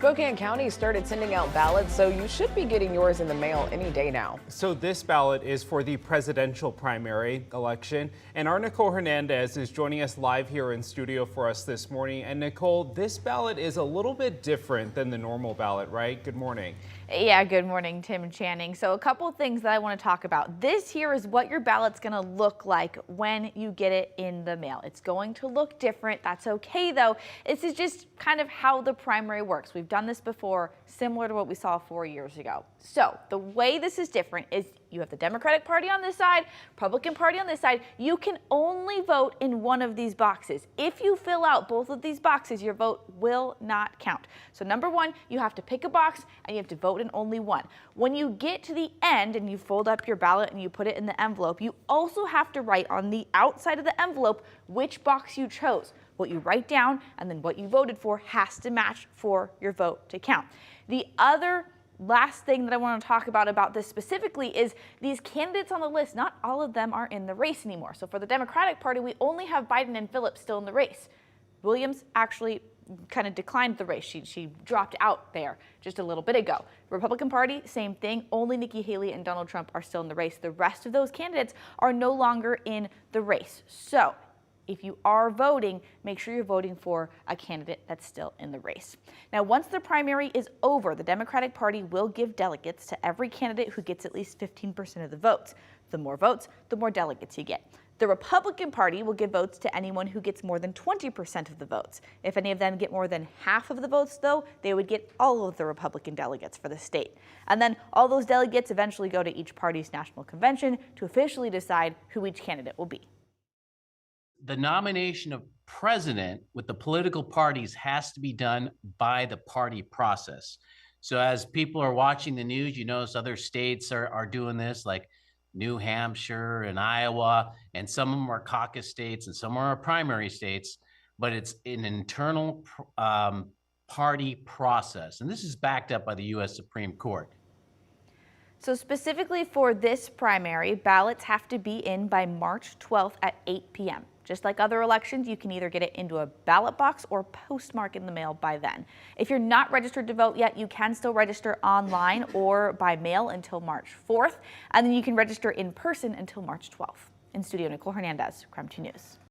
Spokane County started sending out ballots, so you should be getting yours in the mail any day now. So this ballot is for the presidential primary election, and our Nicole Hernandez is joining us live here in studio for us this morning. And Nicole, this ballot is a little bit different than the normal ballot, right? Good morning. Yeah, good morning, Tim and Channing. So a couple of things that I want to talk about. This here is what your ballot's going to look like when you get it in the mail. It's going to look different. That's okay, though. This is just kind of how the primary works. We've done this before, similar to what we saw 4 years ago. So the way this is different is you have the Democratic Party on this side, Republican Party on this side. You can only vote in one of these boxes. If you fill out both of these boxes, your vote will not count. So number one, you have to pick a box and you have to vote in only one. When you get to the end and you fold up your ballot and you put it in the envelope, you also have to write on the outside of the envelope which box you chose. What you write down and then what you voted for has to match for your vote to count. The other last thing that I want to talk about this specifically is these candidates on the list. Not all of them are in the race anymore. So for the Democratic Party, we only have Biden and Phillips still in the race. Williams actually kind of declined the race. She dropped out there just a little bit ago. Republican Party, same thing. Only Nikki Haley and Donald Trump are still in the race. The rest of those candidates are no longer in the race. So if you are voting, make sure you're voting for a candidate that's still in the race. Now, once the primary is over, the Democratic Party will give delegates to every candidate who gets at least 15% of the votes. The more votes, the more delegates you get. The Republican Party will give votes to anyone who gets more than 20% of the votes. If any of them get more than half of the votes, though, they would get all of the Republican delegates for the state. And then all those delegates eventually go to each party's national convention to officially decide who each candidate will be. The nomination of president with the political parties has to be done by the party process. So as people are watching the news, you notice other states are doing this, like New Hampshire and Iowa, and some of them are caucus states and some are primary states, but it's an internal party process. And this is backed up by the U.S. Supreme Court. So specifically for this primary, ballots have to be in by March 12th at 8 p.m. Just like other elections, you can either get it into a ballot box or postmark in the mail by then. If you're not registered to vote yet, you can still register online or by mail until March 4th, and then you can register in person until March 12th. In studio, Nicole Hernandez, Crime 2 News.